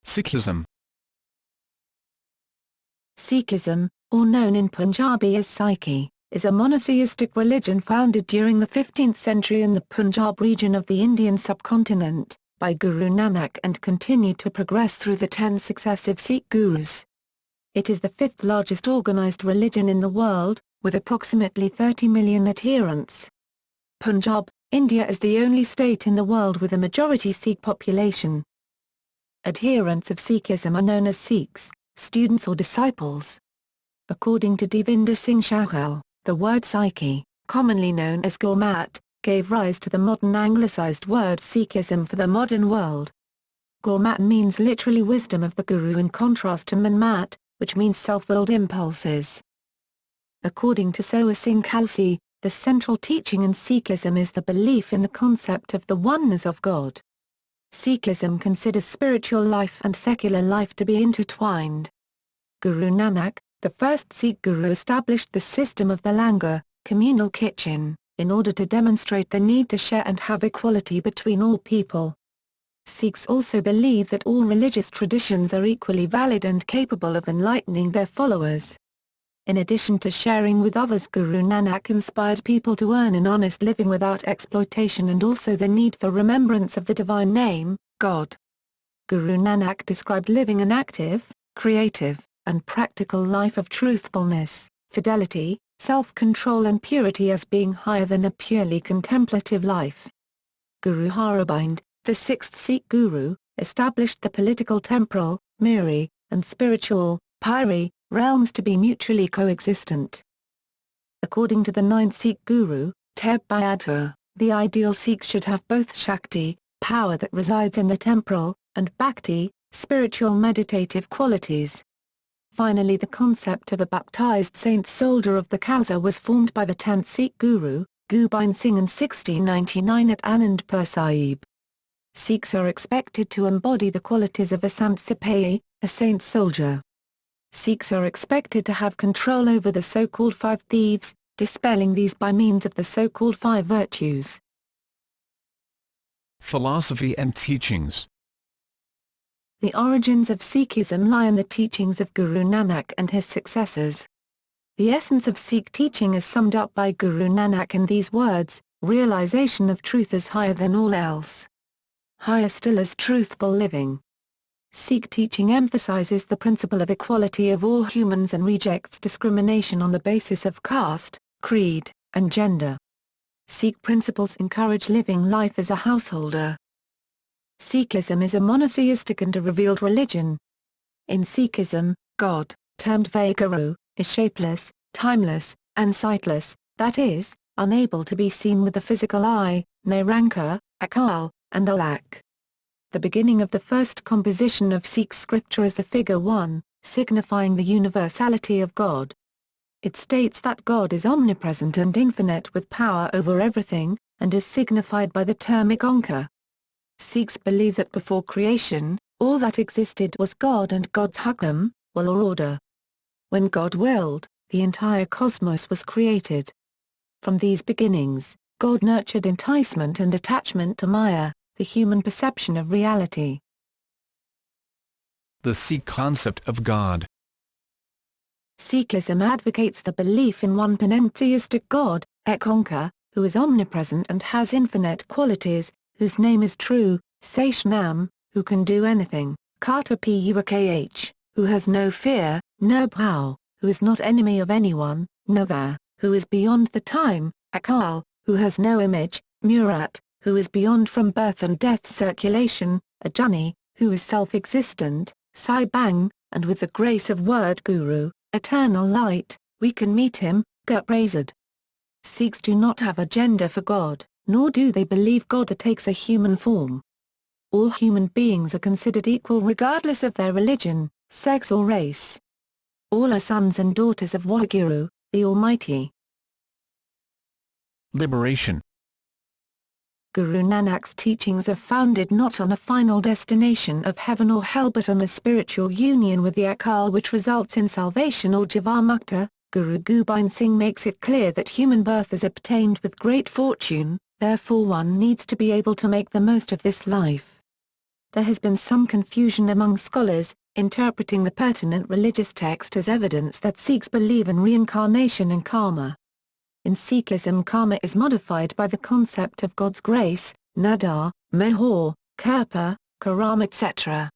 Sikhism. Sikhism, or known in Punjabi as Sikhi, is a monotheistic religion founded during the 15th century in the Punjab region of the Indian subcontinent, by Guru Nanak and continued to progress through the 10 successive Sikh gurus. It is the fifth largest organized religion in the world, with approximately 30 million adherents. Punjab, India is the only state in the world with a majority Sikh population. Adherents of Sikhism are known as Sikhs, students or disciples. According to Devinder Singh Shahal, the word Sikhi, commonly known as Gurmat, gave rise to the modern anglicized word Sikhism for the modern world. Gurmat means literally wisdom of the Guru in contrast to Manmat, which means self-willed impulses. According to Sohar Singh Khalsi, the central teaching in Sikhism is the belief in the concept of the oneness of God. Sikhism considers spiritual life and secular life to be intertwined. Guru Nanak, the first Sikh guru, established the system of the langar, communal kitchen, in order to demonstrate the need to share and have equality between all people. Sikhs also believe that all religious traditions are equally valid and capable of enlightening their followers. In addition to sharing with others, Guru Nanak inspired people to earn an honest living without exploitation and also the need for remembrance of the divine name, God. Guru Nanak described living an active, creative, and practical life of truthfulness, fidelity, self-control and purity as being higher than a purely contemplative life. Guru Hargobind, the sixth Sikh guru, established the political temporal, miri, and spiritual, pyri, realms to be mutually coexistent. According to the ninth Sikh guru, Teg Bahadur, the ideal Sikh should have both Shakti, power that resides in the temporal, and Bhakti, spiritual meditative qualities. Finally, the concept of a baptized saint soldier of the Khalsa was formed by the 10th Sikh guru, Gobind Singh in 1699 at Anandpur Sahib. Sikhs are expected to embody the qualities of a Sant Sipahi, a saint soldier. Sikhs are expected to have control over the so-called five thieves, dispelling these by means of the so-called five virtues. Philosophy and teachings. The origins of Sikhism lie in the teachings of Guru Nanak and his successors. The essence of Sikh teaching is summed up by Guru Nanak in these words: realization of truth is higher than all else. Higher still is truthful living. Sikh teaching emphasizes the principle of equality of all humans and rejects discrimination on the basis of caste, creed, and gender. Sikh principles encourage living life as a householder. Sikhism is a monotheistic and a revealed religion. In Sikhism, God, termed Vaheguru, is shapeless, timeless, and sightless, that is, unable to be seen with the physical eye, Niranka, Akal, and Alak. The beginning of the first composition of Sikh scripture is the figure 1, signifying the universality of God. It states that God is omnipresent and infinite with power over everything, and is signified by the term Ikonka. Sikhs believe that before creation, all that existed was God and God's hukam, will or order. When God willed, the entire cosmos was created. From these beginnings, God nurtured enticement and attachment to Maya, the human perception of reality. The Sikh concept of God. Sikhism advocates the belief in one panentheistic God, Ekonka, who is omnipresent and has infinite qualities, whose name is true, Seshnam, who can do anything, Karta Pukh, who has no fear, Nirbhau, who is not enemy of anyone, Nava, who is beyond the time, Akal, who has no image, Murat, who is beyond from birth and death circulation, Ajani, who is self-existent, Saibang, and with the grace of word Guru, eternal light, we can meet him, Gurprazad. Sikhs do not have a gender for God, nor do they believe God takes a human form. All human beings are considered equal regardless of their religion, sex or race. All are sons and daughters of Waheguru, the Almighty. Liberation. Guru Nanak's teachings are founded not on a final destination of heaven or hell but on a spiritual union with the Akal which results in salvation or Jiva-mukta. Guru Gobind Singh makes it clear that human birth is obtained with great fortune, therefore one needs to be able to make the most of this life. There has been some confusion among scholars, interpreting the pertinent religious text as evidence that Sikhs believe in reincarnation and karma. In Sikhism, karma is modified by the concept of God's grace, nadar, mehor, kirpa, karam, etc.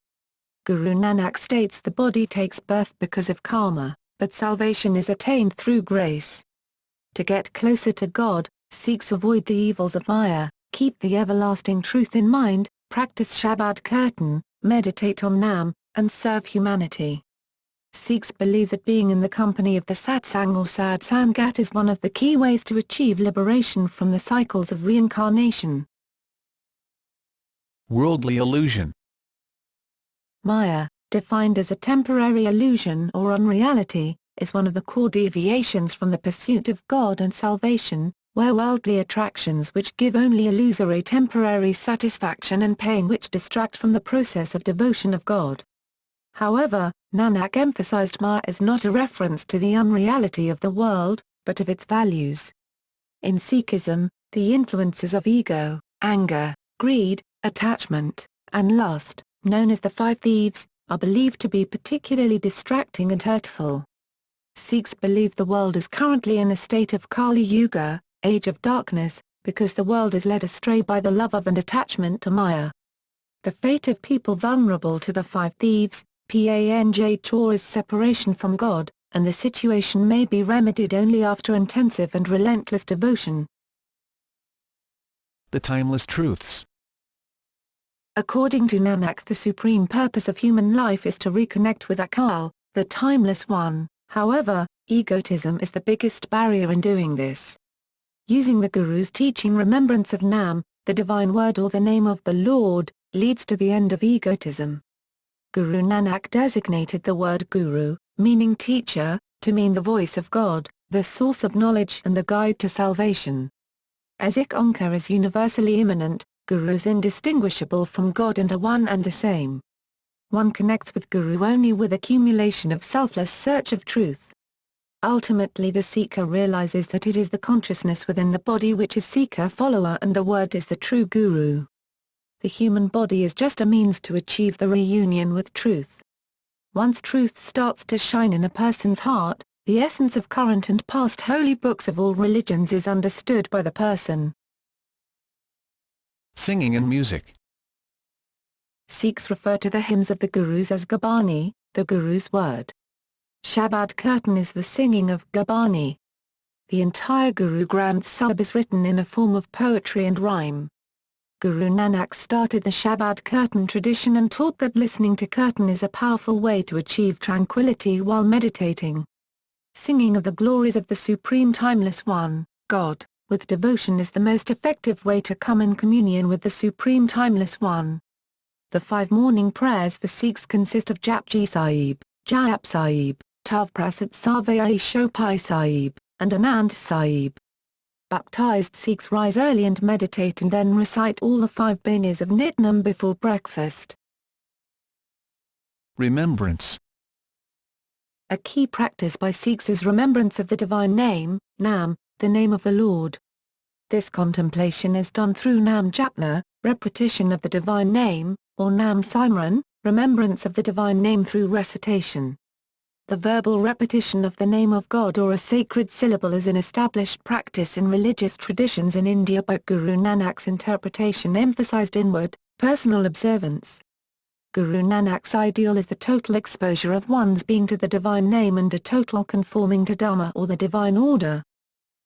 Guru Nanak states the body takes birth because of karma, but salvation is attained through grace. To get closer to God, Sikhs avoid the evils of Maya, keep the everlasting truth in mind, practice Shabad Kirtan, meditate on Nam, and serve humanity. Sikhs believe that being in the company of the satsang or sad sangat is one of the key ways to achieve liberation from the cycles of reincarnation. Worldly illusion. Maya, defined as a temporary illusion or unreality, is one of the core deviations from the pursuit of God and salvation, where worldly attractions which give only illusory temporary satisfaction and pain which distract from the process of devotion of God. However, Nanak emphasized Maya as not a reference to the unreality of the world, but of its values. In Sikhism, the influences of ego, anger, greed, attachment, and lust, known as the five thieves, are believed to be particularly distracting and hurtful. Sikhs believe the world is currently in a state of Kali Yuga, age of darkness, because the world is led astray by the love of and attachment to Maya. The fate of people vulnerable to the five thieves, Panj is separation from God, and the situation may be remedied only after intensive and relentless devotion. The timeless truths. According to Nanak, the supreme purpose of human life is to reconnect with Akal, the timeless one. However, egotism is the biggest barrier in doing this. Using the Guru's teaching, remembrance of Nam, the divine word or the name of the Lord, leads to the end of egotism. Guru Nanak designated the word Guru, meaning teacher, to mean the voice of God, the source of knowledge and the guide to salvation. As Ik Onkar is universally immanent, Guru is indistinguishable from God and are one and the same. One connects with Guru only with accumulation of selfless search of truth. Ultimately, the seeker realizes that it is the consciousness within the body which is seeker-follower and the word is the true Guru. The human body is just a means to achieve the reunion with truth. Once truth starts to shine in a person's heart, the essence of current and past holy books of all religions is understood by the person. Singing and music. Sikhs refer to the hymns of the Gurus as Gurbani, the Guru's word. Shabad Kirtan is the singing of Gurbani. The entire Guru Granth Sahib is written in a form of poetry and rhyme. Guru Nanak started the Shabad Kirtan tradition and taught that listening to Kirtan is a powerful way to achieve tranquility while meditating. Singing of the glories of the Supreme Timeless One, God, with devotion is the most effective way to come in communion with the Supreme Timeless One. The 5 morning prayers for Sikhs consist of Japji Sahib, Jap Sahib, Tav Prasad Sarvai Shopai Sahib, and Anand Sahib. Baptized Sikhs rise early and meditate and then recite all the 5 banis of Nitnem before breakfast. Remembrance. A key practice by Sikhs is remembrance of the divine name, Nam, the name of the Lord. This contemplation is done through Nam Japna, repetition of the divine name, or Nam Simran, remembrance of the divine name through recitation. The verbal repetition of the name of God or a sacred syllable is an established practice in religious traditions in India, but Guru Nanak's interpretation emphasized inward, personal observance. Guru Nanak's ideal is the total exposure of one's being to the divine name and a total conforming to Dharma or the divine order.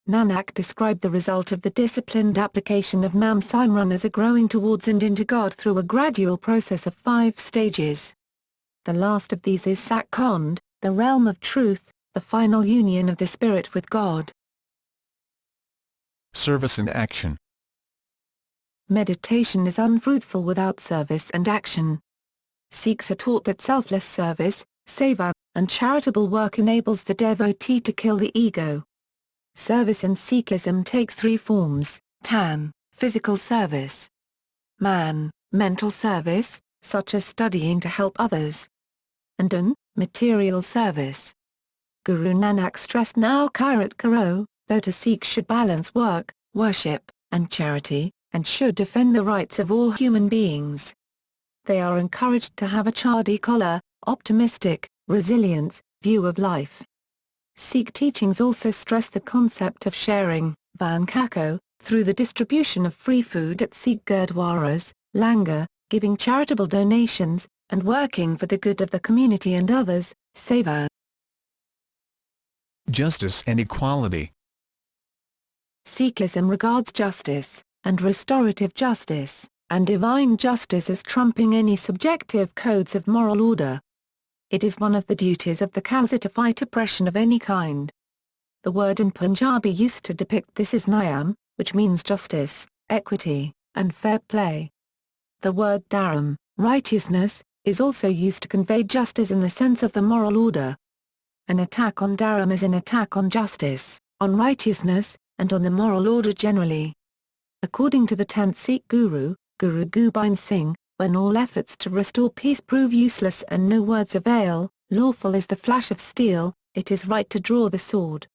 Nanak described the result of the disciplined application of Nam Simran as a growing towards and into God through a gradual process of 5 stages. The last of these is Satkhand, the realm of truth, the final union of the spirit with God. Service and action. Meditation is unfruitful without service and action. Sikhs are taught that selfless service, seva, and charitable work enables the devotee to kill the ego. Service in Sikhism takes 3 forms: tan, physical service; man, mental service, such as studying to help others; and dhan, material service. Guru Nanak stressed now Kirat Karo, that a Sikh should balance work, worship, and charity, and should defend the rights of all human beings. They are encouraged to have a chadi collar, optimistic, resilience, view of life. Sikh teachings also stress the concept of sharing, van kako, through the distribution of free food at Sikh gurdwaras, langar, giving charitable donations, and working for the good of the community and others, seva. Justice and equality. Sikhism regards justice, and restorative justice, and divine justice as trumping any subjective codes of moral order. It is one of the duties of the Khalsa to fight oppression of any kind. The word in Punjabi used to depict this is Nyam, which means justice, equity, and fair play. The word dharam, righteousness, is also used to convey justice in the sense of the moral order. An attack on dharam is an attack on justice, on righteousness, and on the moral order generally. According to the 10th Sikh Guru, Guru Gobind Singh, when all efforts to restore peace prove useless and no words avail, lawful is the flash of steel, it is right to draw the sword.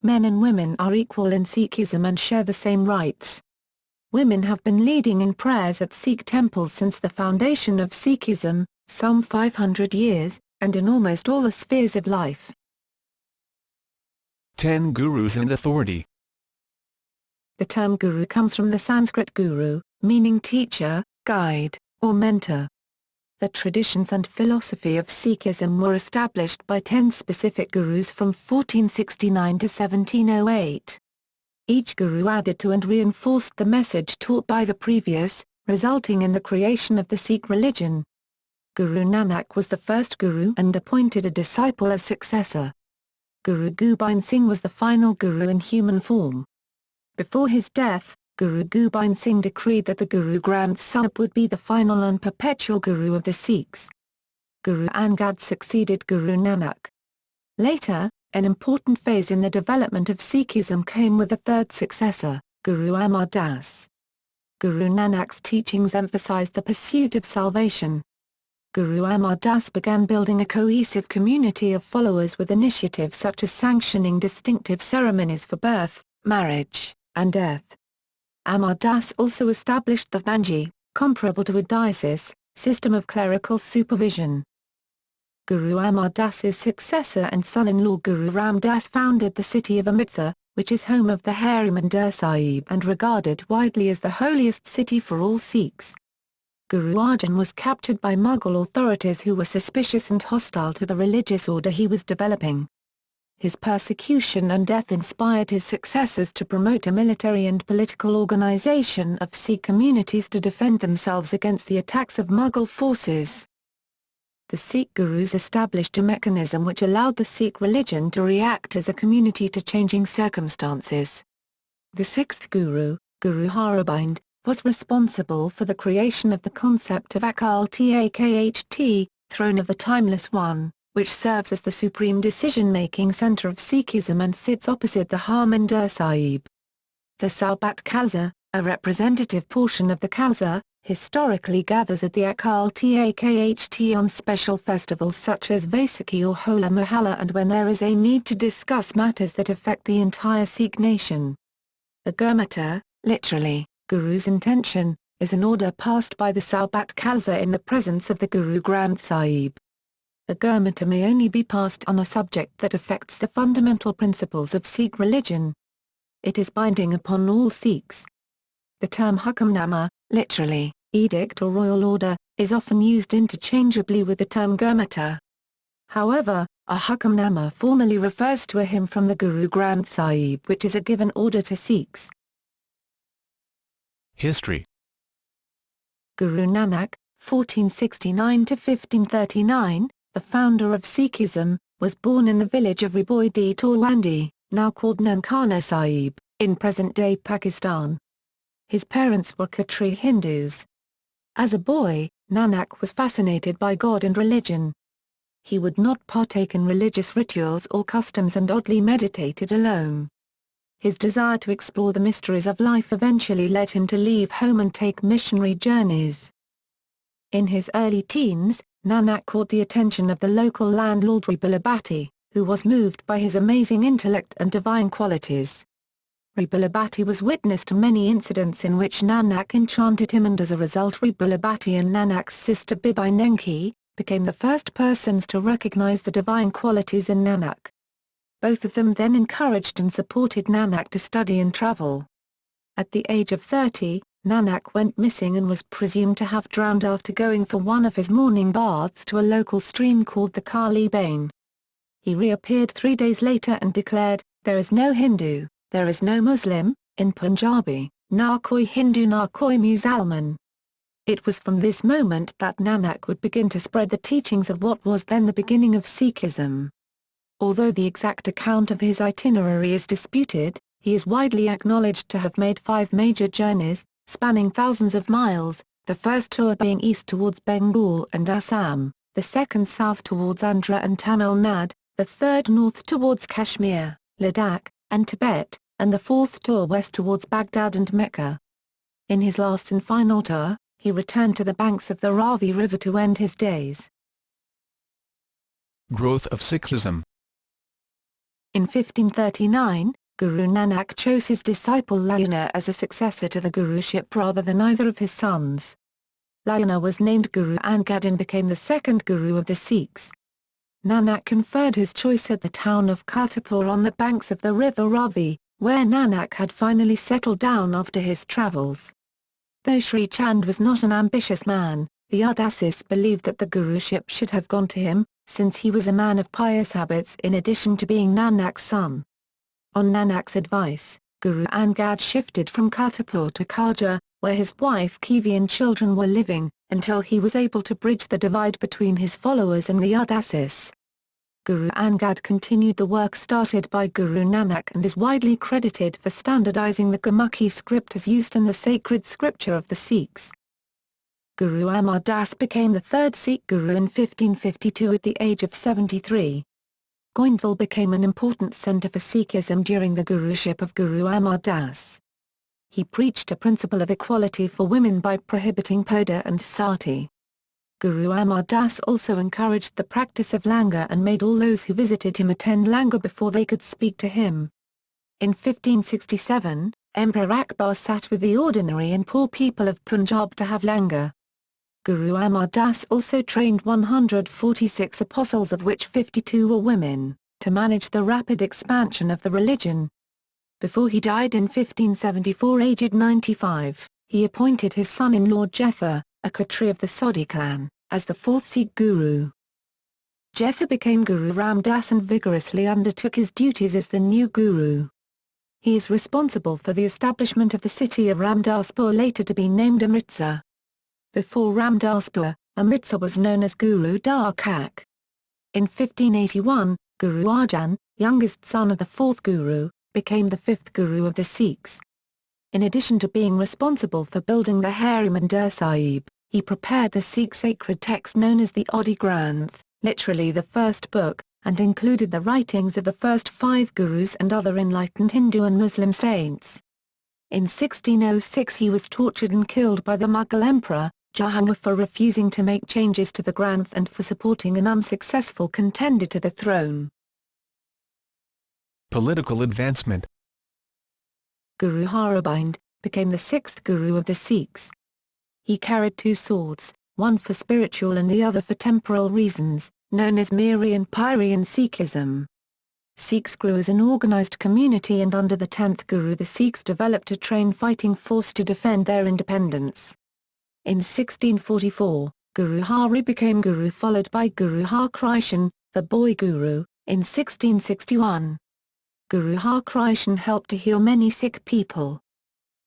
Men and women are equal in Sikhism and share the same rights. Women have been leading in prayers at Sikh temples since the foundation of Sikhism, some 500 years, and in almost all the spheres of life. 10 Gurus and authority. The term guru comes from the Sanskrit guru, meaning teacher, guide, or mentor. The traditions and philosophy of Sikhism were established by 10 specific gurus from 1469 to 1708. Each guru added to and reinforced the message taught by the previous, resulting in the creation of the Sikh religion. Guru Nanak was the first guru and appointed a disciple as successor. Guru Gobind Singh was the final guru in human form. Before his death, Guru Gobind Singh decreed that the Guru Granth Sahib would be the final and perpetual guru of the Sikhs. Guru Angad succeeded Guru Nanak. Later, an important phase in the development of Sikhism came with the third successor, Guru Amar Das. Guru Nanak's teachings emphasized the pursuit of salvation. Guru Amar Das began building a cohesive community of followers with initiatives such as sanctioning distinctive ceremonies for birth, marriage, and death. Amar Das also established the Vanji, comparable to a diocese, system of clerical supervision. Guru Amar Das's successor and son-in-law Guru Ram Das founded the city of Amritsar, which is home of the Harimandir Sahib and regarded widely as the holiest city for all Sikhs. Guru Arjan was captured by Mughal authorities who were suspicious and hostile to the religious order he was developing. His persecution and death inspired his successors to promote a military and political organization of Sikh communities to defend themselves against the attacks of Mughal forces. The Sikh gurus established a mechanism which allowed the Sikh religion to react as a community to changing circumstances. The sixth guru, Guru Hargobind, was responsible for the creation of the concept of Akal Takht, throne of the Timeless One, which serves as the supreme decision-making centre of Sikhism and sits opposite the Harmandir Sahib. The Saubat Khalsa, a representative portion of the Khalsa, historically gathers at the Akal Takht on special festivals such as Vaisakhi or Hola Mohalla and when there is a need to discuss matters that affect the entire Sikh nation. The Gurmata, literally, Guru's intention, is an order passed by the Saubat Khalsa in the presence of the Guru Granth Sahib. The Gurmata may only be passed on a subject that affects the fundamental principles of Sikh religion. It is binding upon all Sikhs. The term Hukamnama, literally, edict or royal order, is often used interchangeably with the term Gurmata. However, a Hukamnama formally refers to a hymn from the Guru Granth Sahib which is a given order to Sikhs. History. Guru Nanak, 1469–1539, the founder of Sikhism, was born in the village of Riboi di Torwandi, now called Nankana Sahib, in present-day Pakistan. His parents were Khatri Hindus. As a boy, Nanak was fascinated by God and religion. He would not partake in religious rituals or customs and oddly meditated alone. His desire to explore the mysteries of life eventually led him to leave home and take missionary journeys. In his early teens, Nanak caught the attention of the local landlord Bilabati, who was moved by his amazing intellect and divine qualities. Rebulabati was witness to many incidents in which Nanak enchanted him, and as a result Rebulabati and Nanak's sister Bibi Nenki became the first persons to recognize the divine qualities in Nanak. Both of them then encouraged and supported Nanak to study and travel. At the age of 30, Nanak went missing and was presumed to have drowned after going for one of his morning baths to a local stream called the Kali Bain. He reappeared 3 days later and declared, "There is no Hindu, there is no Muslim, in Punjabi, na koi Hindu na koi Musalman." It was from this moment that Nanak would begin to spread the teachings of what was then the beginning of Sikhism. Although the exact account of his itinerary is disputed, he is widely acknowledged to have made 5 major journeys, spanning thousands of miles, the first tour being east towards Bengal and Assam, the second south towards Andhra and Tamil Nadu, the third north towards Kashmir, Ladakh, and Tibet, and the fourth tour west towards Baghdad and Mecca. In his last and final tour, he returned to the banks of the Ravi River to end his days. Growth of Sikhism. In 1539, Guru Nanak chose his disciple Layana as a successor to the guruship rather than either of his sons. Layana was named Guru Angad and became the second guru of the Sikhs. Nanak conferred his choice at the town of Kartarpur on the banks of the river Ravi, where Nanak had finally settled down after his travels. Though Sri Chand was not an ambitious man, the Udasis believed that the guruship should have gone to him, since he was a man of pious habits in addition to being Nanak's son. On Nanak's advice, Guru Angad shifted from Kartarpur to Khaja, where his wife Kivi and children were living, until he was able to bridge the divide between his followers and the Udasis. Guru Angad continued the work started by Guru Nanak and is widely credited for standardizing the Gurmukhi script as used in the sacred scripture of the Sikhs. Guru Amar Das became the third Sikh Guru in 1552 at the age of 73. Goindwal became an important centre for Sikhism during the guruship of Guru Amar Das. He preached a principle of equality for women by prohibiting poda and sati. Guru Amar Das also encouraged the practice of langar and made all those who visited him attend langar before they could speak to him. In 1567, Emperor Akbar sat with the ordinary and poor people of Punjab to have langar. Guru Amar Das also trained 146 apostles, of which 52 were women, to manage the rapid expansion of the religion. Before he died in 1574 aged 95, he appointed his son-in-law Jetha, a Khatri of the Sodhi clan, as the fourth Sikh Guru. Jetha became Guru Ram Das and vigorously undertook his duties as the new Guru. He is responsible for the establishment of the city of Ramdaspur, later to be named Amritsar. Before Ramdaspur, Amritsar was known as Guru Dar Kak. In 1581, Guru Arjan, youngest son of the fourth Guru, became the fifth Guru of the Sikhs. In addition to being responsible for building the Harimandir Sahib, he prepared the Sikh sacred text known as the Adi Granth, literally the first book, and included the writings of the first 5 Gurus and other enlightened Hindu and Muslim saints. In 1606 he was tortured and killed by the Mughal Emperor, Jahangir, for refusing to make changes to the Granth and for supporting an unsuccessful contender to the throne. Political advancement. Guru Hargobind became the 6th Guru of the Sikhs. He carried 2 swords, one for spiritual and the other for temporal reasons, known as Miri and Pyri in Sikhism. Sikhs grew as an organized community, and under the 10th Guru the Sikhs developed a trained fighting force to defend their independence. In 1644, Guru Hari became Guru, followed by Guru Har Krishan, the boy Guru, in 1661. Guru Har Krishan helped to heal many Sikh people.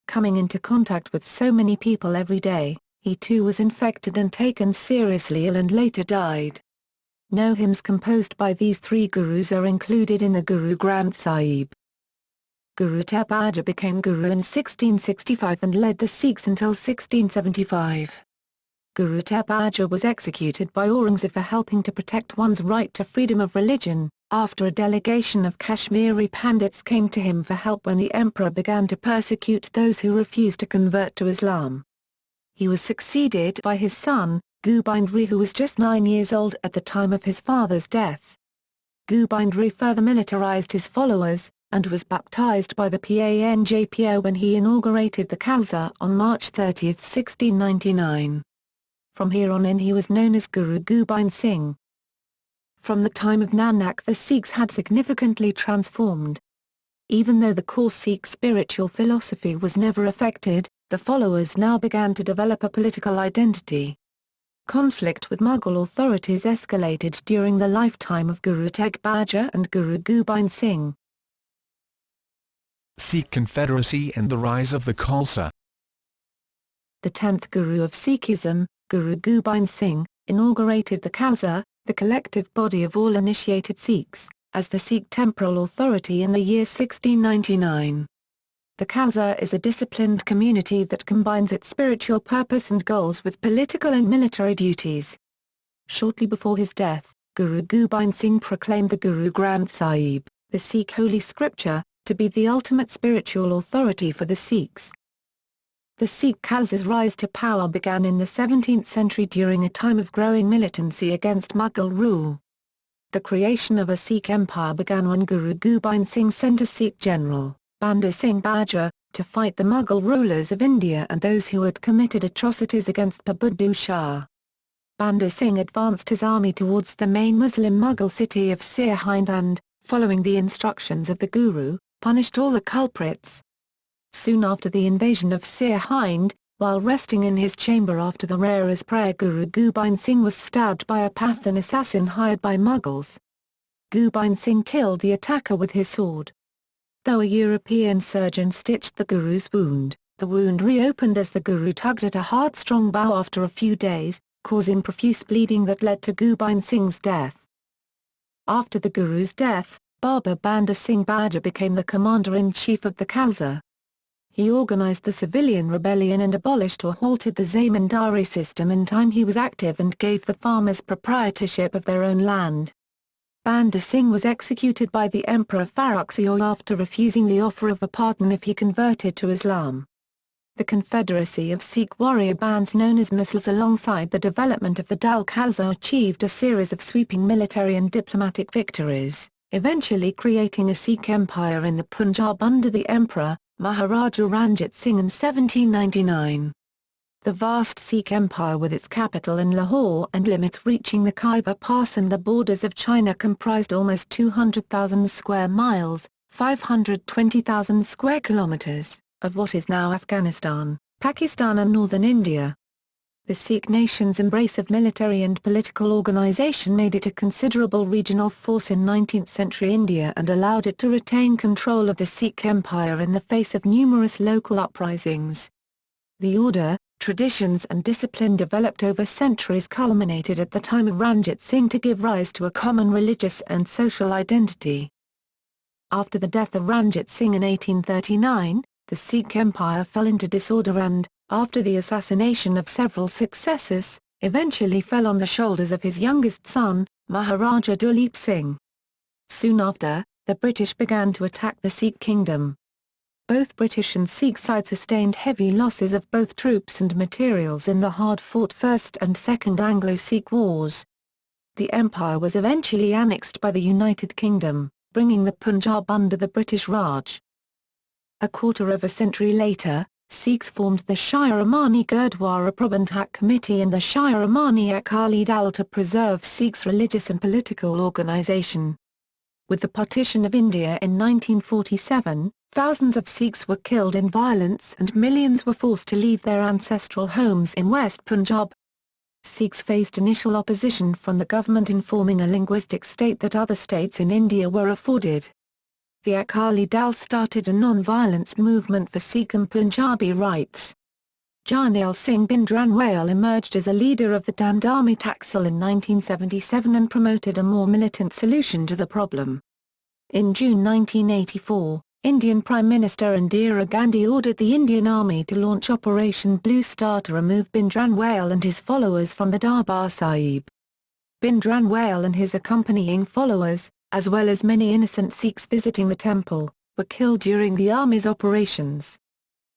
Coming into contact with so many people every day, he too was infected and taken seriously ill and later died. No hymns composed by these 3 Gurus are included in the Guru Granth Sahib. Guru Teg Bahadur became Guru in 1665 and led the Sikhs until 1675. Guru Teg Bahadur was executed by Aurangzeb for helping to protect one's right to freedom of religion, after a delegation of Kashmiri Pandits came to him for help when the emperor began to persecute those who refused to convert to Islam. He was succeeded by his son, Gobind Rai, who was just 9 years old at the time of his father's death. Gobind Rai further militarized his followers, and was baptized by the Panjpo when he inaugurated the Khalsa on March 30, 1699. From here on in he was known as Guru Gobind Singh. From the time of Nanak the Sikhs had significantly transformed. Even though the core Sikh spiritual philosophy was never affected, the followers now began to develop a political identity. Conflict with Mughal authorities escalated during the lifetime of Guru Tegh Bahadur and Guru Gobind Singh. Sikh Confederacy and the rise of the Khalsa. The 10th Guru of Sikhism, Guru Gobind Singh, inaugurated the Khalsa, the collective body of all initiated Sikhs, as the Sikh temporal authority in the year 1699. The Khalsa is a disciplined community that combines its spiritual purpose and goals with political and military duties. Shortly before his death, Guru Gobind Singh proclaimed the Guru Granth Sahib, the Sikh holy scripture, to be the ultimate spiritual authority for the Sikhs. The Sikh Khalsa's rise to power began in the 17th century during a time of growing militancy against Mughal rule. The creation of a Sikh empire began when Guru Gobind Singh sent a Sikh general, Banda Singh Bahadur, to fight the Mughal rulers of India and those who had committed atrocities against Babur Shah. Banda Singh advanced his army towards the main Muslim Mughal city of Sirhind and, following the instructions of the Guru, punished all the culprits. Soon after the invasion of Sirhind, while resting in his chamber after the Rara's prayer, Guru Gobind Singh was stabbed by a Pathan assassin hired by Mughals. Gobind Singh killed the attacker with his sword. Though a European surgeon stitched the Guru's wound, the wound reopened as the Guru tugged at a hard strong bow after a few days, causing profuse bleeding that led to Gobind Singh's death. After the Guru's death, Baba Banda Singh Bahadur became the commander-in-chief of the Khalsa. He organized the civilian rebellion and abolished or halted the zamindari system in time he was active and gave the farmers proprietorship of their own land. Banda Singh was executed by the Emperor Farrukh Sial after refusing the offer of a pardon if he converted to Islam. The confederacy of Sikh warrior bands known as Misls alongside the development of the Dal Khalsa achieved a series of sweeping military and diplomatic victories, eventually creating a Sikh empire in the Punjab under the Emperor, Maharaja Ranjit Singh in 1799. The vast Sikh empire with its capital in Lahore and limits reaching the Khyber Pass and the borders of China comprised almost 200,000 square miles, 520,000 square kilometers, of what is now Afghanistan, Pakistan and northern India. The Sikh nation's embrace of military and political organization made it a considerable regional force in 19th-century India and allowed it to retain control of the Sikh empire in the face of numerous local uprisings. The order, traditions and discipline developed over centuries culminated at the time of Ranjit Singh to give rise to a common religious and social identity. After the death of Ranjit Singh in 1839, the Sikh empire fell into disorder and, after the assassination of several successors, eventually fell on the shoulders of his youngest son, Maharaja Duleep Singh. Soon after, the British began to attack the Sikh kingdom. Both British and Sikh sides sustained heavy losses of both troops and materials in the hard-fought First and Second Anglo-Sikh Wars. The empire was eventually annexed by the United Kingdom, bringing the Punjab under the British Raj. A quarter of a century later, Sikhs formed the Shiromani Gurdwara Prabandhak Committee and the Shiromani Akali Dal to preserve Sikhs' religious and political organisation. With the partition of India in 1947, thousands of Sikhs were killed in violence and millions were forced to leave their ancestral homes in West Punjab. Sikhs faced initial opposition from the government in forming a linguistic state that other states in India were afforded. The Akali Dal started a non-violence movement for Sikh and Punjabi rights. Jarnail Singh Bhindranwale emerged as a leader of the Dandami Taxil in 1977 and promoted a more militant solution to the problem. In June 1984, Indian Prime Minister Indira Gandhi ordered the Indian Army to launch Operation Blue Star to remove Bhindranwale and his followers from the Darbar Sahib. Bhindranwale and his accompanying followers, as well as many innocent Sikhs visiting the temple, were killed during the army's operations.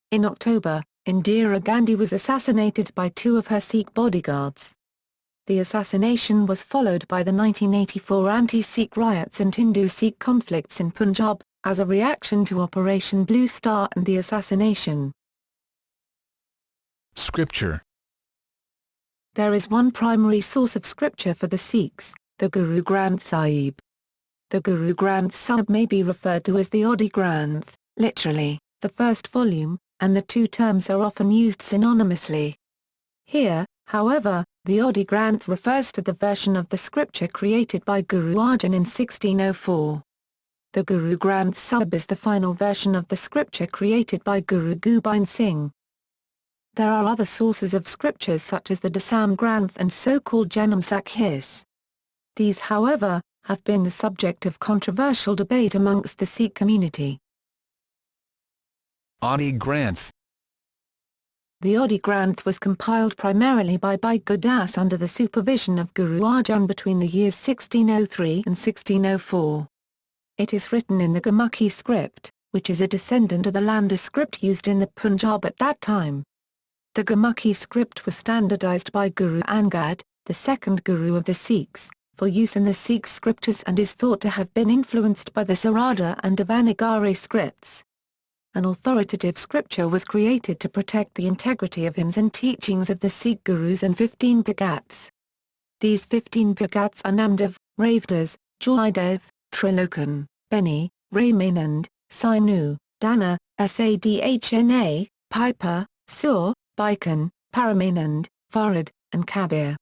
In October, Indira Gandhi was assassinated by two of her Sikh bodyguards. The assassination was followed by the 1984 anti-Sikh riots and Hindu-Sikh conflicts in Punjab, as a reaction to Operation Blue Star and the assassination. Scripture. There is one primary source of scripture for the Sikhs, the Guru Granth Sahib. The Guru Granth Sahib may be referred to as the Adi Granth, literally, the first volume, and the two terms are often used synonymously. Here, however, the Adi Granth refers to the version of the scripture created by Guru Arjan in 1604. The Guru Granth Sahib is the final version of the scripture created by Guru Gobind Singh. There are other sources of scriptures such as the Dasam Granth and so-called Janam Sakhis. These, however, have been the subject of controversial debate amongst the Sikh community. Adi Granth. The Adi Granth was compiled primarily by Bhai Gurdas under the supervision of Guru Arjan between the years 1603 and 1604. It is written in the Gurmukhi script, which is a descendant of the Landa script used in the Punjab at that time. The Gurmukhi script was standardized by Guru Angad, the second Guru of the Sikhs, for use in the Sikh scriptures and is thought to have been influenced by the Sarada and Devanagari scripts. An authoritative scripture was created to protect the integrity of hymns and teachings of the Sikh Gurus and 15 Bhagats. These 15 Bhagats are Namdev, Ravdas, Joydev, Trilokan, Beni, Ramanand, Sainu, Dana, Sadhna, Piper, Sur, Baikan, Paramanand, Farad, and Kabir.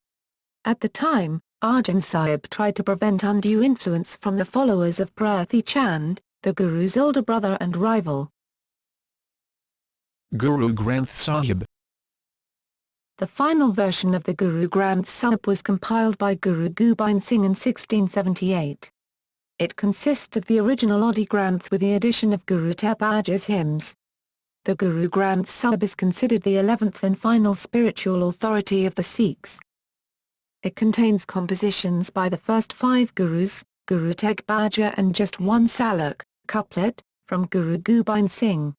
At the time, Arjan Sahib tried to prevent undue influence from the followers of Prithi Chand, the Guru's older brother and rival. Guru Granth Sahib. The final version of the Guru Granth Sahib was compiled by Guru Gobind Singh in 1678. It consists of the original Adi Granth with the addition of Guru Teg Bahadra's hymns. The Guru Granth Sahib is considered the 11th and final spiritual authority of the Sikhs. It contains compositions by the first 5 Gurus, Guru Teg Bahadra and just one Salak, couplet, from Guru Gobind Singh.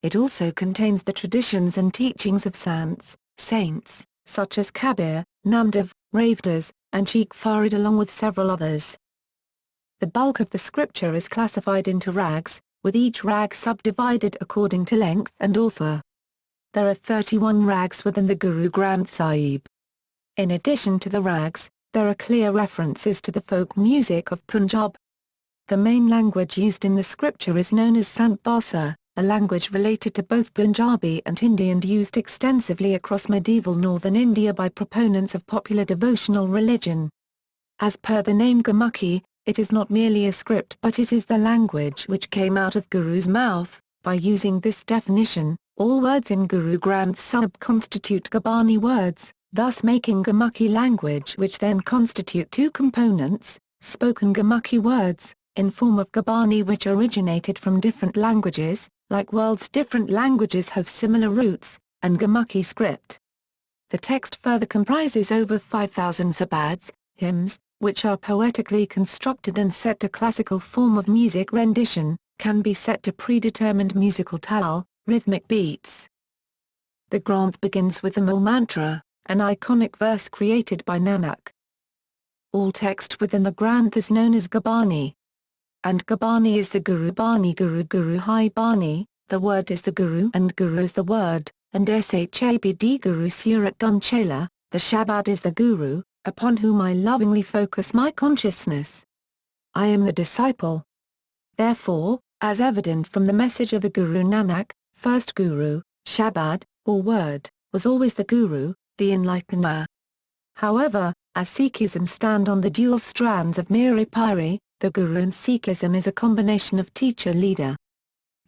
It also contains the traditions and teachings of saints, such as Kabir, Namdev, Ravdas, and Sheikh Farid along with several others. The bulk of the scripture is classified into rags, with each rag subdivided according to length and author. There are 31 rags within the Guru Granth Sahib. In addition to the rags, there are clear references to the folk music of Punjab. The main language used in the scripture is known as Sant Bhasa, a language related to both Punjabi and Hindi and used extensively across medieval northern India by proponents of popular devotional religion. As per the name Gurmukhi, it is not merely a script but it is the language which came out of Guru's mouth. By using this definition, all words in Guru Granth Sahib constitute Gurbani words, thus making Gurmukhi language which then constitute two components, spoken Gurmukhi words, in form of Gurbani which originated from different languages, like worlds different languages have similar roots, and Gurmukhi script. The text further comprises over 5,000 sabads, hymns, which are poetically constructed and set to classical form of music rendition, can be set to predetermined musical tal, rhythmic beats. The Granth begins with the Mul Mantra, an iconic verse created by Nanak. All text within the Granth is known as Gurbani. And Gurbani is the Guru Bani Guru Hai Bani, the word is the Guru and Guru is the word, and Shabd Guru Surat Dun Chela, the Shabad is the Guru, upon whom I lovingly focus my consciousness. I am the disciple. Therefore, as evident from the message of the Guru Nanak, first Guru, Shabad, or word, was always the Guru, the enlightener. However, as Sikhism stand on the dual strands of Miri Piri, the Guru and Sikhism is a combination of teacher-leader.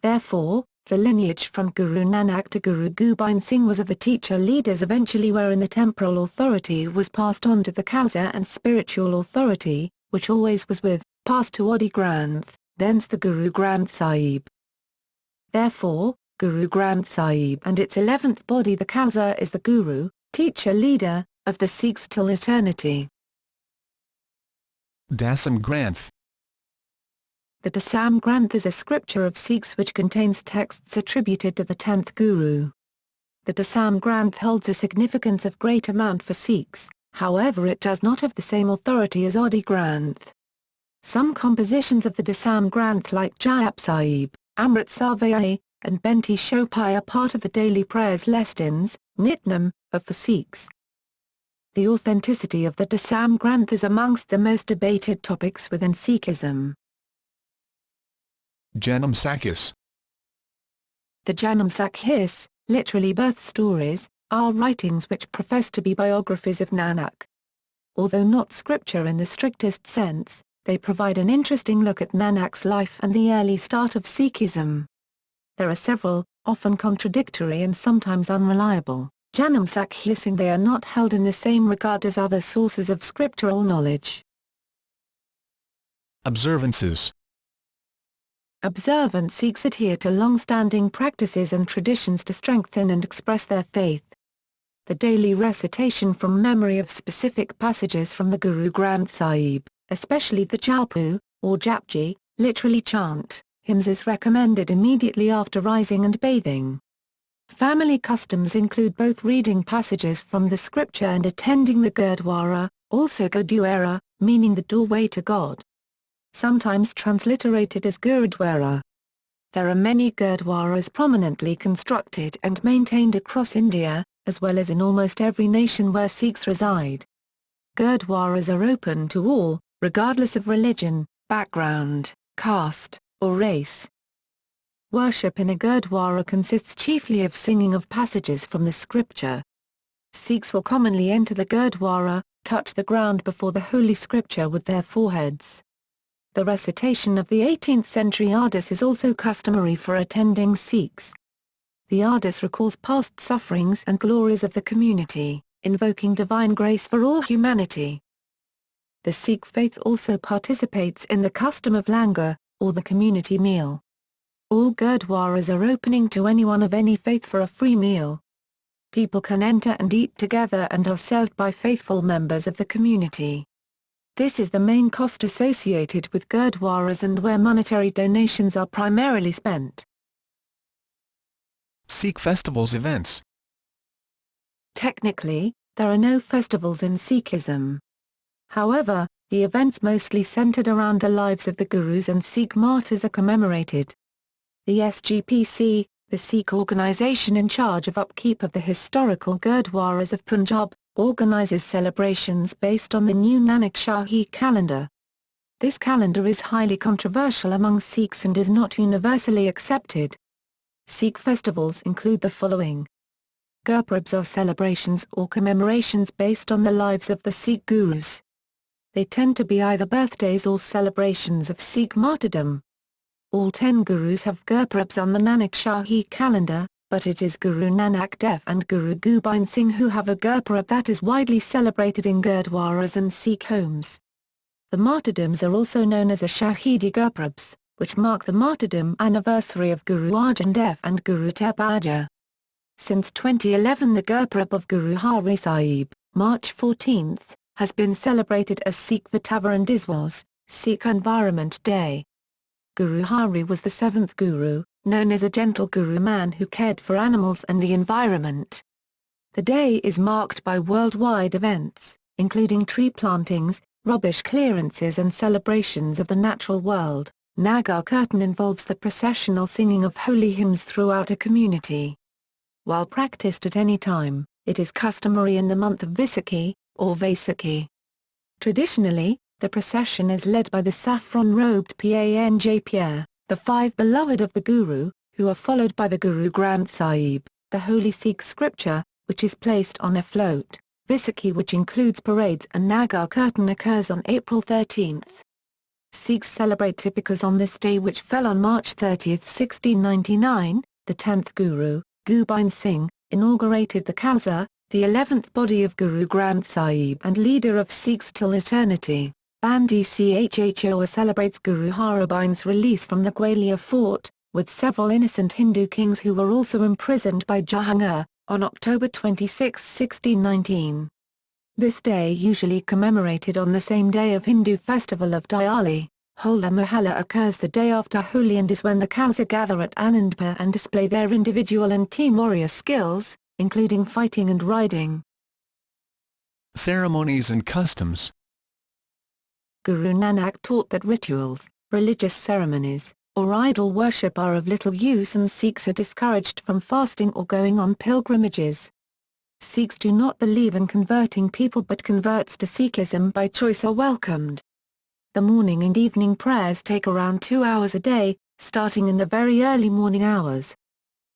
Therefore, the lineage from Guru Nanak to Guru Gobind Singh was of the teacher-leaders eventually wherein the temporal authority was passed on to the Khalsa and spiritual authority, which always was passed to Adi Granth, thence the Guru Granth Sahib. Therefore, Guru Granth Sahib and its 11th body the Khalsa is the Guru, teacher-leader, of the Sikhs till eternity. Dasam Granth. The Dasam Granth is a scripture of Sikhs which contains texts attributed to the 10th Guru. The Dasam Granth holds a significance of great amount for Sikhs, however it does not have the same authority as Adi Granth. Some compositions of the Dasam Granth like Jayap Sahib, Amrit Sarvai, and Benti Shopai are part of the daily prayers lestins, Nitnam, of the Sikhs. The authenticity of the Dasam Granth is amongst the most debated topics within Sikhism. Janam Sakhis. The Janam Sakhis, literally birth stories, are writings which profess to be biographies of Nanak. Although not scripture in the strictest sense, they provide an interesting look at Nanak's life and the early start of Sikhism. There are several, often contradictory and sometimes unreliable, Janam Sakhis, and they are not held in the same regard as other sources of scriptural knowledge. Observances. Observant Sikhs adhere to long-standing practices and traditions to strengthen and express their faith. The daily recitation from memory of specific passages from the Guru Granth Sahib, especially the Jalpu, or Japji, literally chant, hymns, is recommended immediately after rising and bathing. Family customs include both reading passages from the scripture and attending the Gurdwara, also Gurdwara, meaning the doorway to God. Sometimes transliterated as Gurudwara. There are many Gurdwaras prominently constructed and maintained across India, as well as in almost every nation where Sikhs reside. Gurdwaras are open to all, regardless of religion, background, caste, or race. Worship in a Gurdwara consists chiefly of singing of passages from the scripture. Sikhs will commonly enter the Gurdwara, touch the ground before the holy scripture with their foreheads. The recitation of the 18th century Ardis is also customary for attending Sikhs. The Ardis recalls past sufferings and glories of the community, invoking divine grace for all humanity. The Sikh faith also participates in the custom of langar, or the community meal. All Gurdwaras are opening to anyone of any faith for a free meal. People can enter and eat together and are served by faithful members of the community. This is the main cost associated with Gurdwaras and where monetary donations are primarily spent. Sikh festivals events. Technically, there are no festivals in Sikhism. However, the events mostly centered around the lives of the Gurus and Sikh martyrs are commemorated. The SGPC, the Sikh organization in charge of upkeep of the historical Gurdwaras of Punjab, organizes celebrations based on the new Nanak Shahi calendar. This calendar is highly controversial among Sikhs and is not universally accepted. Sikh festivals include the following. Gurpurbs are celebrations or commemorations based on the lives of the Sikh Gurus. They tend to be either birthdays or celebrations of Sikh martyrdom. All 10 Gurus have Gurpurbs on the Nanak Shahi calendar, but it is Guru Nanak Dev and Guru Gobind Singh who have a Gurpurab that is widely celebrated in Gurdwaras and Sikh homes. The martyrdoms are also known as a Shahidi Gurpurabs, which mark the martyrdom anniversary of Guru Arjan Dev and Guru Teg Bahadur. Since 2011 the Gurpurab of Guru Hari Sahib, March 14, has been celebrated as Sikh Vatavaran Diswas, Sikh Environment Day. Guru Hari was the 7th Guru, known as a gentle Guru man who cared for animals and the environment. The day is marked by worldwide events, including tree plantings, rubbish clearances and celebrations of the natural world. Nagar Kirtan involves the processional singing of holy hymns throughout a community. While practiced at any time, it is customary in the month of Vaisakhi, or Vaisakhi. Traditionally, the procession is led by the saffron-robed Panj, the 5 beloved of the Guru, who are followed by the Guru Granth Sahib, the holy Sikh scripture, which is placed on a float. Vaisakhi, which includes parades and Nagar Kirtan, occurs on April 13. Sikhs celebrate Tipikas on this day, which fell on March 30, 1699. The 10th Guru, Gobind Singh, inaugurated the Khalsa, the 11th body of Guru Granth Sahib and leader of Sikhs till eternity. Bandi Chhor celebrates Guru Hargobind's release from the Gwalior fort, with several innocent Hindu kings who were also imprisoned by Jahangir, on October 26, 1619. This day usually commemorated on the same day of Hindu festival of Diwali. Hola Mohalla occurs the day after Holi and is when the Khalsa gather at Anandpur and display their individual and team warrior skills, including fighting and riding. Ceremonies and customs. Guru Nanak taught that rituals, religious ceremonies, or idol worship are of little use and Sikhs are discouraged from fasting or going on pilgrimages. Sikhs do not believe in converting people but converts to Sikhism by choice are welcomed. The morning and evening prayers take around 2 hours a day, starting in the very early morning hours.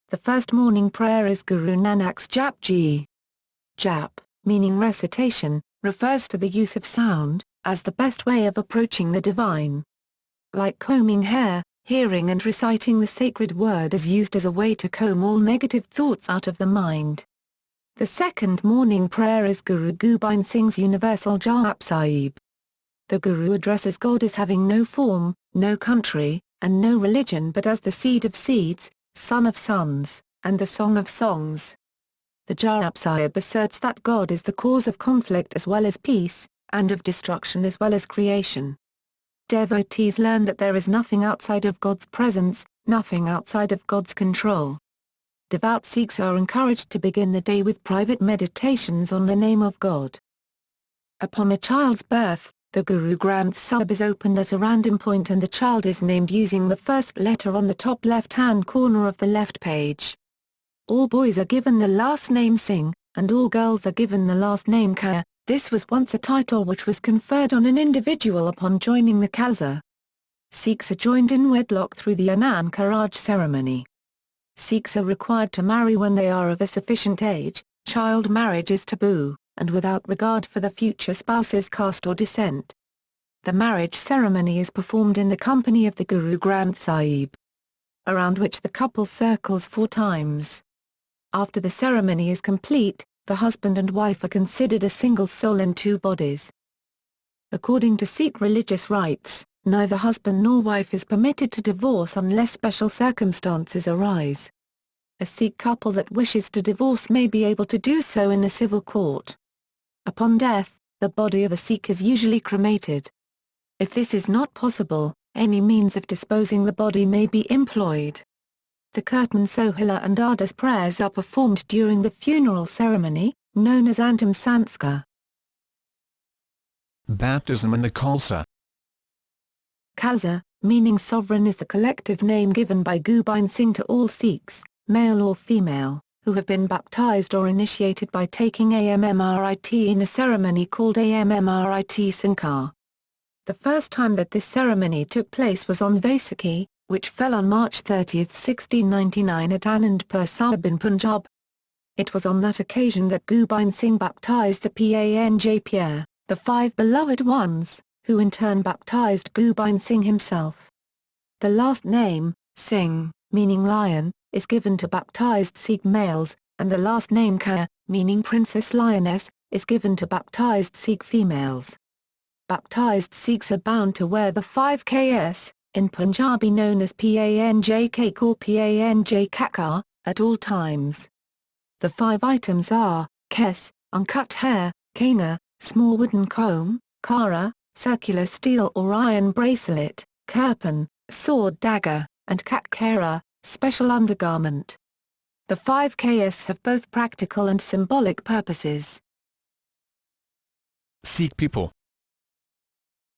The first morning prayer is Guru Nanak's Jap Ji. Jap, meaning recitation, refers to the use of sound, as the best way of approaching the divine. Like combing hair, hearing and reciting the sacred word is used as a way to comb all negative thoughts out of the mind. The second morning prayer is Guru Gobind Singh's universal Jap Sahib. The Guru addresses God as having no form, no country, and no religion but as the seed of seeds, son of sons, and the song of songs. The Jap Sahib asserts that God is the cause of conflict as well as peace, and of destruction as well as creation. Devotees learn that there is nothing outside of God's presence, nothing outside of God's control. Devout Sikhs are encouraged to begin the day with private meditations on the name of God. Upon a child's birth, the Guru Granth Sahib is opened at a random point and the child is named using the first letter on the top left-hand corner of the left page. All boys are given the last name Singh, and all girls are given the last name Kaur. This was once a title which was conferred on an individual upon joining the Khalsa. Sikhs are joined in wedlock through the Anand Karaj ceremony. Sikhs are required to marry when they are of a sufficient age, child marriage is taboo, and without regard for the future spouse's caste or descent. The marriage ceremony is performed in the company of the Guru Granth Sahib, around which the couple circles 4 times. After the ceremony is complete, the husband and wife are considered a single soul in 2 bodies. According to Sikh religious rites, neither husband nor wife is permitted to divorce unless special circumstances arise. A Sikh couple that wishes to divorce may be able to do so in a civil court. Upon death, the body of a Sikh is usually cremated. If this is not possible, any means of disposing the body may be employed. The Kirtan Sohila and Ardas prayers are performed during the funeral ceremony, known as Antim Sanskar. Baptism in the Khalsa. Khalsa, meaning sovereign, is the collective name given by Gobind Singh to all Sikhs, male or female, who have been baptized or initiated by taking Ammrit in a ceremony called Ammrit Sankar. The first time that this ceremony took place was on Vaisakhi, which fell on March 30, 1699 at Anandpur Sahib in Punjab. It was on that occasion that Gobind Singh baptized the Panj, the 5 beloved ones, who in turn baptized Gobind Singh himself. The last name, Singh, meaning lion, is given to baptized Sikh males, and the last name Kaur, meaning princess lioness, is given to baptized Sikh females. Baptized Sikhs are bound to wear the 5 Ks, in Punjabi known as Panj Kak or Panj Kakar, at all times. The 5 items are, kes, uncut hair, kana, small wooden comb, kara, circular steel or iron bracelet, kirpan, sword dagger, and katkara, special undergarment. The 5 Ks have both practical and symbolic purposes. Sikh people.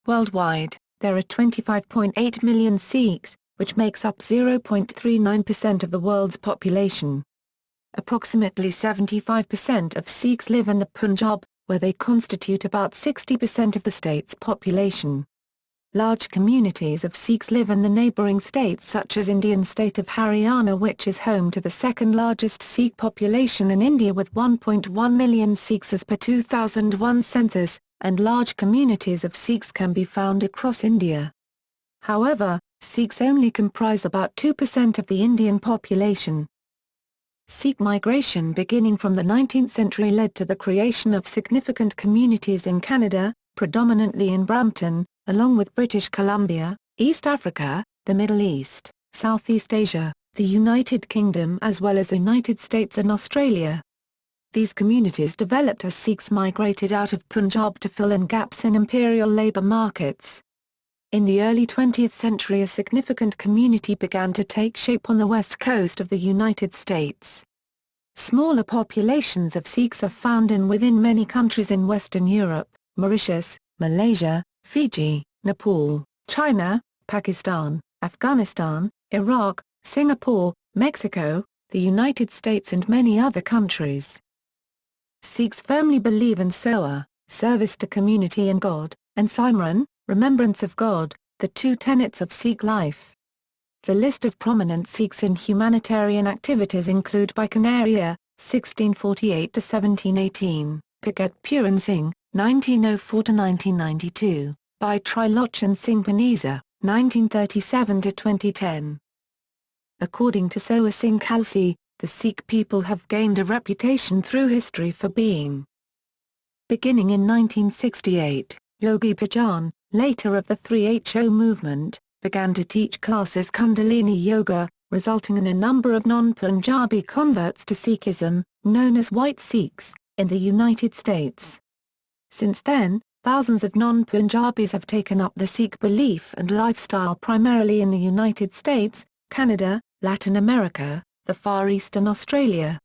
Worldwide, there are 25.8 million Sikhs, which makes up 0.39% of the world's population. Approximately 75% of Sikhs live in the Punjab, where they constitute about 60% of the state's population. Large communities of Sikhs live in the neighbouring states such as Indian state of Haryana, which is home to the second largest Sikh population in India with 1.1 million Sikhs as per 2001 census, and large communities of Sikhs can be found across India. However, Sikhs only comprise about 2% of the Indian population. Sikh migration beginning from the 19th century led to the creation of significant communities in Canada, predominantly in Brampton, along with British Columbia, East Africa, the Middle East, Southeast Asia, the United Kingdom as well as the United States and Australia. These communities developed as Sikhs migrated out of Punjab to fill in gaps in imperial labour markets. In the early 20th century a significant community began to take shape on the west coast of the United States. Smaller populations of Sikhs are found in within many countries in Western Europe, Mauritius, Malaysia, Fiji, Nepal, China, Pakistan, Afghanistan, Iraq, Singapore, Mexico, the United States and many other countries. Sikhs firmly believe in Soa, service to community and God, and Simran, remembrance of God, the two tenets of Sikh life. The list of prominent Sikhs in humanitarian activities include Bikaneria, 1648–1718, Bhagat Puran Singh, 1904–1992, Bhai Trilochan Singh Panisa, 1937–2010. According to Soa Singh Khalsi, the Sikh people have gained a reputation through history for being. Beginning in 1968, Yogi Bhajan, later of the 3HO movement, began to teach classes Kundalini Yoga, resulting in a number of non-Punjabi converts to Sikhism, known as White Sikhs, in the United States. Since then, thousands of non-Punjabis have taken up the Sikh belief and lifestyle primarily in the United States, Canada, Latin America, the Far East and Australia.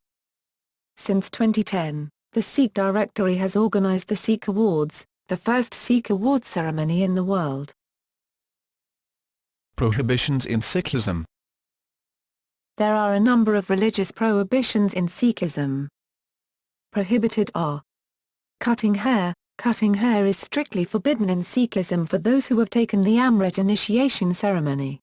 Since 2010, the Sikh Directory has organized the Sikh Awards, the first Sikh award ceremony in the world. Prohibitions in Sikhism. There are a number of religious prohibitions in Sikhism. Prohibited are: cutting hair. Cutting hair is strictly forbidden in Sikhism for those who have taken the Amrit initiation ceremony.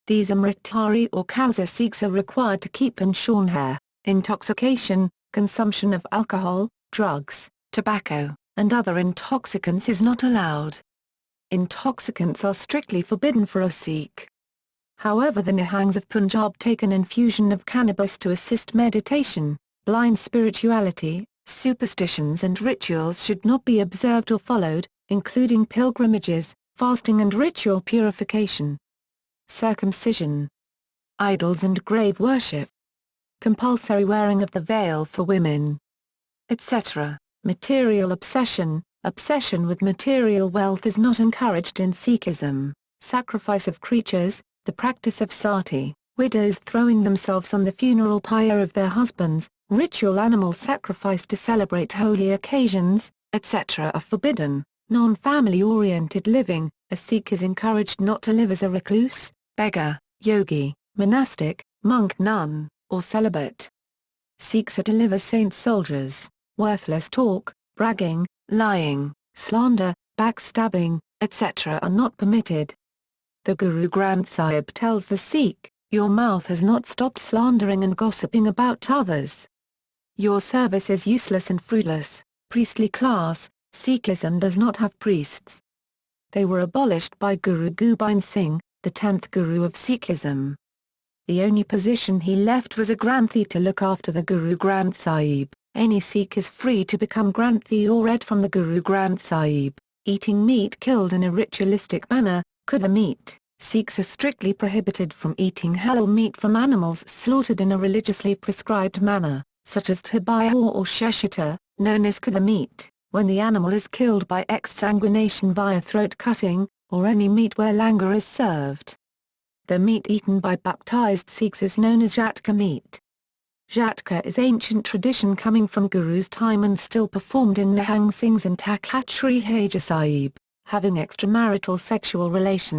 These Amritdhari or Khalsa Sikhs are required to keep unshorn hair. Intoxication, consumption of alcohol, drugs, tobacco, and other intoxicants is not allowed. Intoxicants are strictly forbidden for a Sikh. However, the Nihangs of Punjab take an infusion of cannabis to assist meditation. Blind spirituality, superstitions and rituals should not be observed or followed, including pilgrimages, fasting and ritual purification. Circumcision. Idols and grave worship. Compulsory wearing of the veil for women, etc. Material obsession. Obsession with material wealth is not encouraged in Sikhism. Sacrifice of creatures. The practice of sati, widows throwing themselves on the funeral pyre of their husbands, ritual animal sacrifice to celebrate holy occasions, etc. are forbidden. Non-family oriented living. A Sikh is encouraged not to live as a recluse, beggar, yogi, monastic, monk nun, or celibate. Sikhs are to live as saint soldiers. Worthless talk, bragging, lying, slander, backstabbing, etc. are not permitted. The Guru Granth Sahib tells the Sikh, "Your mouth has not stopped slandering and gossiping about others. Your service is useless and fruitless." Priestly class. Sikhism does not have priests. They were abolished by Guru Gobind Singh, the 10th Guru of Sikhism. The only position he left was a Granthi to look after the Guru Granth Sahib. Any Sikh is free to become Granthi or read from the Guru Granth Sahib. Eating meat killed in a ritualistic manner. Kudha meat. Sikhs are strictly prohibited from eating halal meat from animals slaughtered in a religiously prescribed manner, such as tabiah or sheshita, known as kudha meat, when the animal is killed by exsanguination via throat cutting, or any meat where langar is served. The meat eaten by baptized Sikhs is known as jhatka meat. Jhatka is ancient tradition coming from Guru's time and still performed in Nihang Singhs and Takhat Sri Hajar Sahib, having extramarital sexual relations.